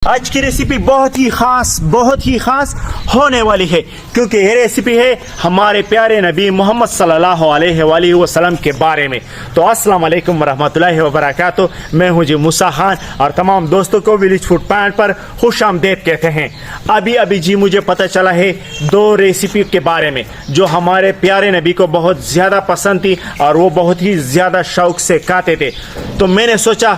आज की रेसिपी बहुत ही खास होने वाली है, क्योंकि ये रेसिपी है हमारे प्यारे नबी मोहम्मद सल्लल्लाहु अलैहि वसल्लम के बारे में। तो अस्सलाम वालेकुम वरहमतुल्लाहि वबरकातुहू। मैं हूँ जी मूसा खान और तमाम दोस्तों को विलेज फूड पॉइंट पर खुश आमदीद कहते हैं। अभी जी मुझे पता चला है दो रेसिपी के बारे में जो हमारे प्यारे नबी को बहुत ज़्यादा पसंद थी और वो बहुत ही ज़्यादा शौक से खाते थे। तो मैंने सोचा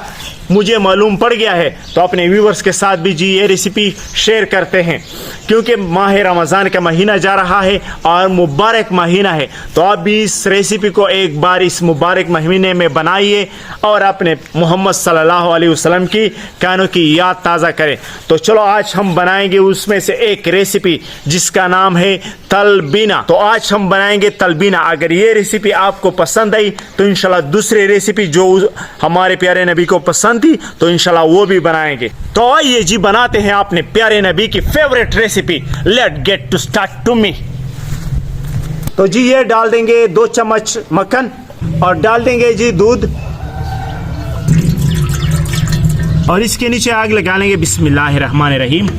मुझे मालूम पड़ गया है तो अपने व्यूवर्स के साथ भी जी ये रेसिपी शेयर करते हैं, क्योंकि माह रमज़ान का महीना जा रहा है और मुबारक महीना है। तो आप भी इस रेसिपी को एक बार इस मुबारक महीने में बनाइए और अपने मोहम्मद सल्लल्लाहु अलैहि वसल्लम की कानों की याद ताज़ा करें। तो चलो आज हम बनाएंगे उसमें से एक रेसिपी जिसका नाम है तलबीना। तो आज हम बनाएंगे तलबीना। अगर ये रेसिपी आपको पसंद आई तो इंशाल्लाह दूसरी रेसिपी जो हमारे प्यारे नबी को पसंद थी तो इंशाल्लाह वो भी बनाएंगे। तो आइए जी बनाते हैं अपने प्यारे नबी की favourite recipe. Let get to start to me. तो जी ये डाल देंगे 2 चम्मच मक्खन और डाल देंगे जी दूध और इसके नीचे आग लगा लेंगे। बिस्मिल्लाहिर्रहमानिर्रहीम।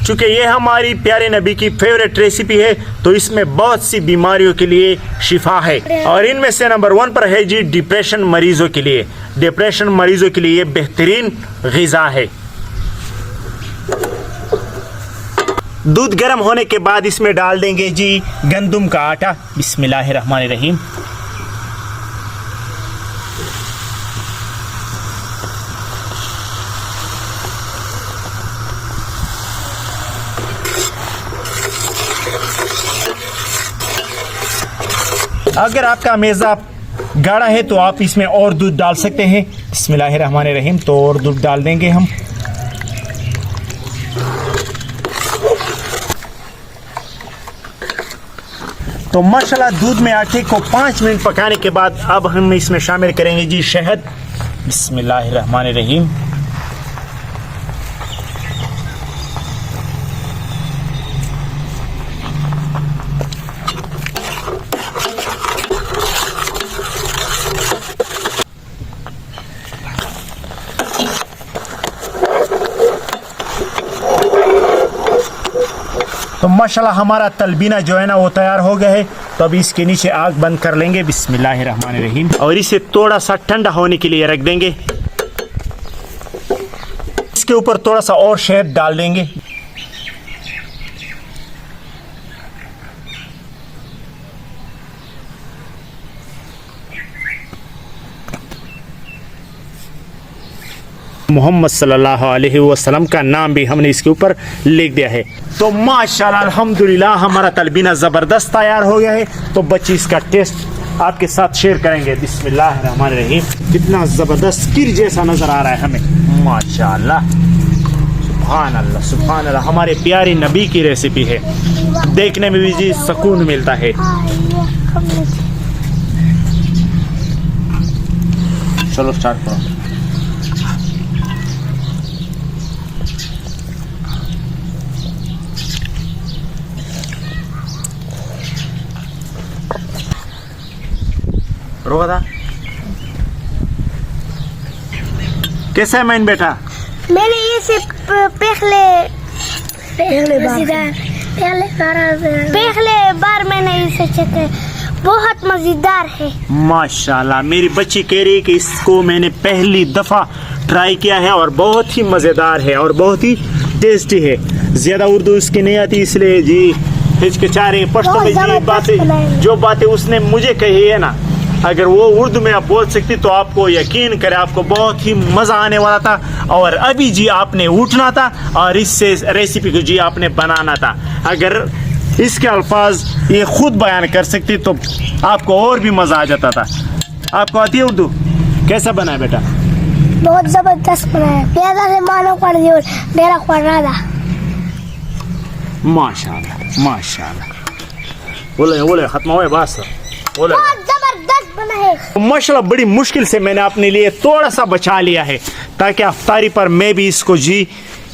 चूँकि ये हमारी प्यारे नबी की फेवरेट रेसिपी है तो इसमें बहुत सी बीमारियों के लिए शिफा है और इनमें से नंबर 1 पर है जी डिप्रेशन मरीजों के लिए। डिप्रेशन मरीजों के लिए बेहतरीन ग़िज़ा है। दूध गर्म होने के बाद इसमें डाल देंगे जी गंदम का आटा। बिस्मिल्लाहिर्रहमानिर्रहीम। अगर आपका मेज़ा गाढ़ा है तो आप इसमें और दूध डाल सकते हैं। बिस्मिल्लाहिर्रहमानिर्रहीम। तो और दूध डाल देंगे हम। तो माशाल्लाह दूध में आटे को 5 मिनट पकाने के बाद अब हम इसमें शामिल करेंगे जी शहद। बिस्मिल्लाहिर्रहमानिर्रहीम। तो माशाल्लाह हमारा तलबीना जो है ना वो तैयार हो गया है। तो अभी इसके नीचे आग बंद कर लेंगे। बिस्मिल्लाहिर्रहमानिर्रहीम। और इसे थोड़ा सा ठंडा होने के लिए रख देंगे। इसके ऊपर थोड़ा सा और शहद डाल देंगे। मोहम्मद सल्लल्लाहु अलैहि वसल्लम का नाम भी हमने इसके ऊपर लिख दिया है। तो माशाल्लाह अल्हम्दुलिल्लाह हमारा तलबीना ज़बरदस्त तैयार हो गया है। तो बच्चे इसका टेस्ट आपके साथ शेयर करेंगे। बिस्मिल्लाहिर्रहमानिर्रहीम। कितना ज़बरदस्त खीर जैसा नज़र आ रहा है हमें। माशाल्लाह सुभान अल्लाह सुभान अल्लाह। हमारे प्यारे नबी की रेसिपी है, देखने में भी जी सुकून मिलता है। चलो स्टार्ट करो। रोदा कैसा है मैंने बेटा? मैंने ये से पहले बार मैंने इसे चखे, बहुत मजेदार है। माशाल्लाह मेरी बच्ची कह रही है कि इसको मैंने पहली दफा ट्राई किया है और बहुत ही मजेदार है और बहुत ही टेस्टी है। ज्यादा उर्दू इसकी नहीं आती इसलिए जी हिचकिचा रही। पश्तो में जी बातें जो बातें उसने मुझे कही है ना, अगर वो उर्दू में आप बोल सकती तो आपको यकीन करें आपको बहुत ही मज़ा आने वाला था। और अभी जी आपने उठना था और इससे रेसिपी को जी आपने बनाना था। अगर इसके अल्फाज ये खुद बयान कर सकती तो आपको और भी मज़ा आ जाता था। आपको आती है उर्दू? कैसा बना है बेटा? बहुत ज़बरदस्त बना है। प्यादा से मानो कर दियो मेरा ख्वाजा। माशाल्लाह माशाल्लाह। बोले बोले खत्म हुए बस बोले। बहुत ज़बरदस्त ज़बरदस्त बना है। माशाल्लाह बड़ी मुश्किल से मैंने अपने लिए थोड़ा सा बचा लिया है ताकि अफ्तारी पर मैं भी इसको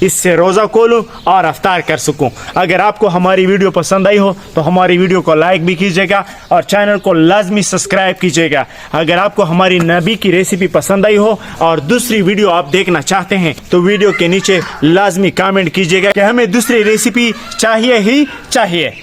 इससे रोज़ा खोलूं और अफ्तार कर सकूं। अगर आपको हमारी वीडियो पसंद आई हो तो हमारी वीडियो को लाइक भी कीजिएगा और चैनल को लाजमी सब्सक्राइब कीजिएगा। अगर आपको हमारी नबी की रेसिपी पसंद आई हो और दूसरी वीडियो आप देखना चाहते हैं तो वीडियो के नीचे लाजमी कमेंट कीजिएगा कि हमें दूसरी रेसिपी चाहिए ही चाहिए।